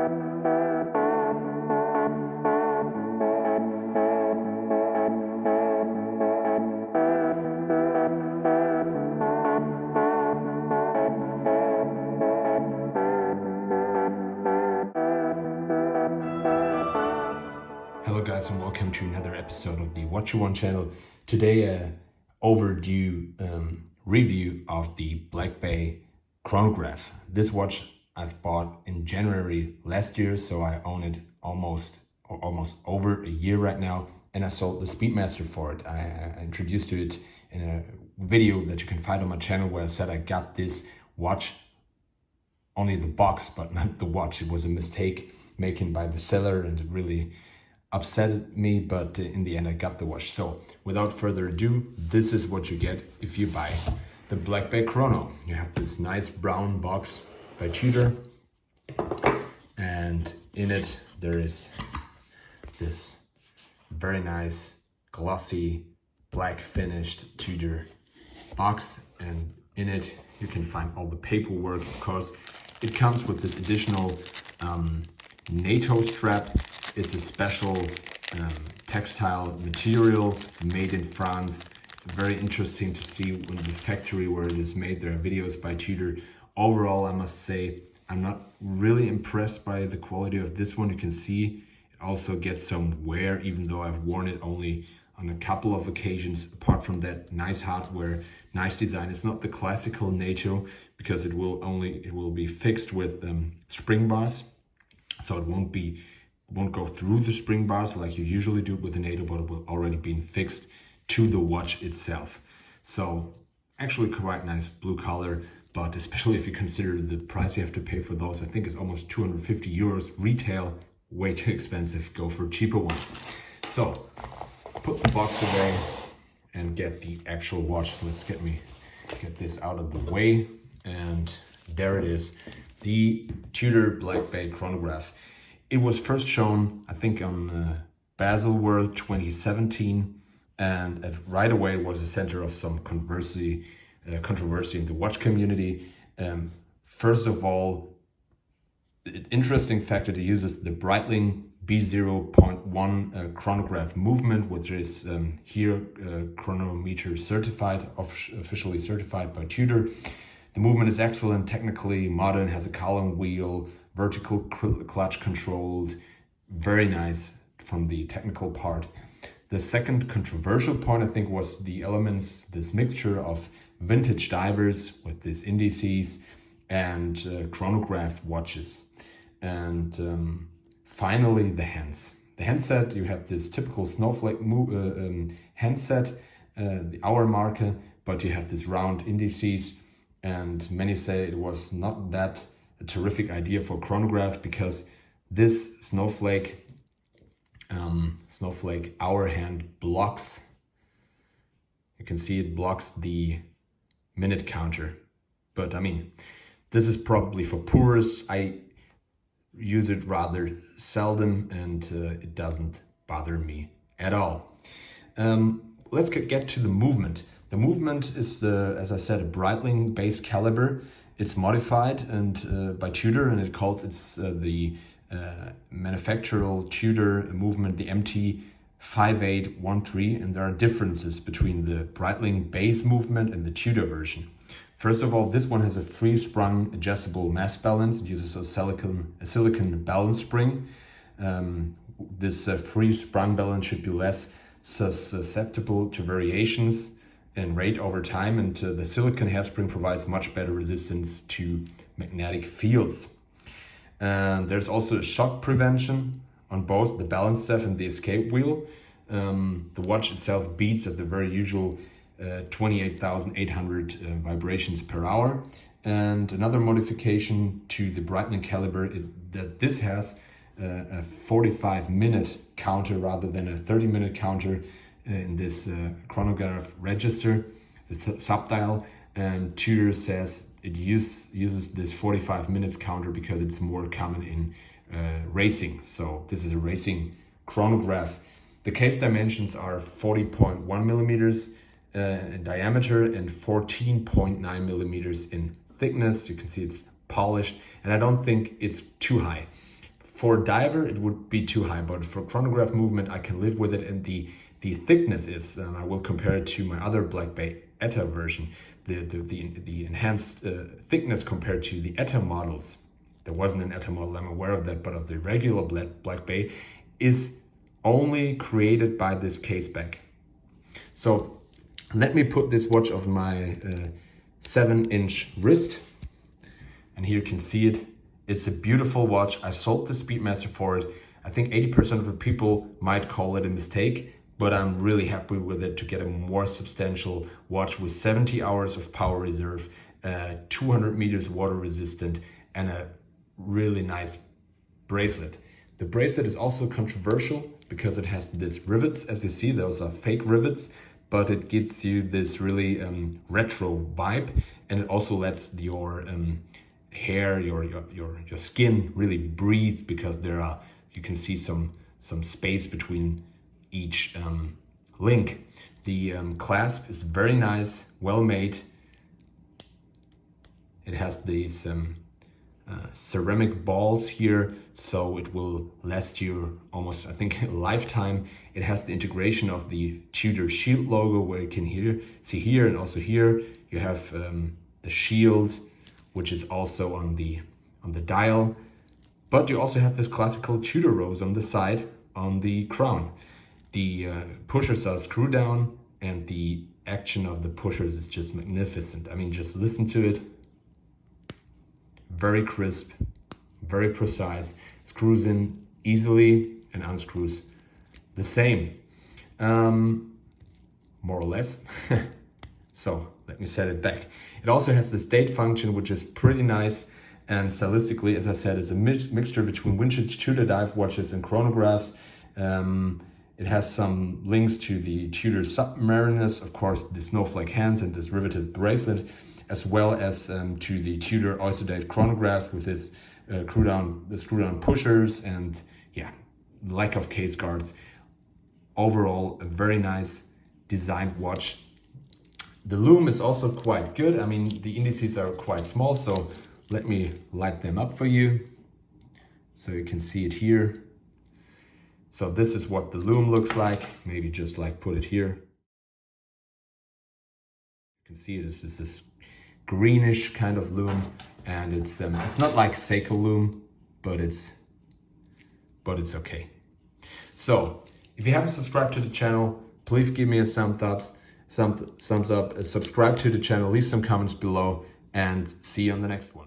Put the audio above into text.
Hello guys, and welcome to another episode of the What You Want channel. Today overdue review of the Black Bay Chronograph. This watch I've bought in January last year, so I own it almost over a year right now, and I sold the Speedmaster for it. I introduced to it in a video that you can find on my channel where I said I got this watch, only the box but not the watch. It was a mistake making by the seller and it really upset me, but in the end I got the watch. So without further ado, this is what you get if you buy the Black Bay Chrono. You have this nice brown box by Tudor, and in it there is this very nice glossy black finished Tudor box, and in it you can find all the paperwork. Of course, it comes with this additional NATO strap. It's a special textile material made in France. Very interesting to see when the factory where it is made. There are videos by Tudor. Overall, I must say, I'm not really impressed by the quality of this one. You can see it also gets some wear, even though I've worn it only on a couple of occasions. Apart from that, nice hardware, nice design. It's not the classical NATO because it will be fixed with spring bars, so it won't go through the spring bars like you usually do with the NATO, but it will already be fixed to the watch itself. So actually quite nice blue color, but especially if you consider the price you have to pay for those, I think it's almost 250 euros retail. Way too expensive. Go for cheaper ones. So put the box away and get the actual watch. Let's get this out of the way, and there it is, the Tudor Black Bay Chronograph. It was first shown, I think, on Basel World 2017, and it right away was a center of some controversy in the watch community. First of all, the interesting fact that it uses the Breitling B0.1 chronograph movement, which is here chronometer certified, officially certified by Tudor. The movement is excellent, technically modern, has a column wheel, vertical clutch controlled, very nice from the technical part. The second controversial point, I think, was the elements, this mixture of vintage divers with these indices and chronograph watches. And finally, the hands. The handset, you have this typical snowflake handset, the hour marker, but you have this round indices, and many say it was not that a terrific idea for chronograph because this snowflake hour hand blocks, you can see it blocks the minute counter. But I mean, this is probably for purists. I use it rather seldom, and it doesn't bother me at all. Let's get to the movement. The movement is, as I said, a Breitling base caliber. It's modified and by Tudor, and it calls the manufacturer Tudor movement the MT5813, and there are differences between the Breitling base movement and the Tudor version. First of all, this one has a free-sprung adjustable mass balance. It uses a silicon balance spring. This free-sprung balance should be less susceptible to variations in rate over time, and the silicon hairspring provides much better resistance to magnetic fields. There's also a shock prevention on both the balance staff and the escape wheel. The watch itself beats at the very usual 28,800 vibrations per hour. And another modification to the Breitling caliber that this has a 45-minute counter rather than a 30-minute counter in this chronograph register, the subdial, and Tudor says it uses this 45 minutes counter because it's more common in racing. So this is a racing chronograph. The case dimensions are 40.1 millimeters in diameter and 14.9 millimeters in thickness. You can see it's polished, and I don't think it's too high. For diver, it would be too high, but for chronograph movement, I can live with it. And the thickness is, I will compare it to my other Black Bay ETA version, the enhanced thickness compared to the ETA models. There wasn't an ETA model, I'm aware of that, but of the regular Black Bay is only created by this case back. So let me put this watch on my 7-inch wrist, and here you can see it. It's a beautiful watch. I sold the Speedmaster for it. I think 80% of the people might call it a mistake, but I'm really happy with it to get a more substantial watch with 70 hours of power reserve, 200 meters water resistant, and a really nice bracelet. The bracelet is also controversial because it has this rivets. As you see, those are fake rivets, but it gives you this really retro vibe, and it also lets your hair, your skin really breathe, because you can see some space between each link. The clasp is very nice, well made. It has these ceramic balls here, so it will last you almost, I think, a lifetime. It has the integration of the Tudor shield logo, where you can see here and also here. You have the shield, which is also on the dial, but you also have this classical Tudor rose on the side on the crown. The pushers are screw down, and the action of the pushers is just magnificent. I mean, just listen to it. Very crisp, very precise, screws in easily and unscrews the same, more or less. So let me set it back. It also has this date function, which is pretty nice, and stylistically, as I said, is a mixture between vintage Tudor dive watches and chronographs. It has some links to the Tudor Submariners, of course, the snowflake hands and this riveted bracelet, as well as to the Tudor Oyster chronograph with this screw down pushers and lack of case guards. Overall, a very nice designed watch. The lume is also quite good. I mean, the indices are quite small, so let me light them up for you so you can see it here. So this is what the lume looks like. Maybe just like put it here. You can see this is this greenish kind of lume, and it's not like Seiko lume, but it's okay. So if you haven't subscribed to the channel, please give me a thumbs up, subscribe to the channel, leave some comments below, and see you on the next one.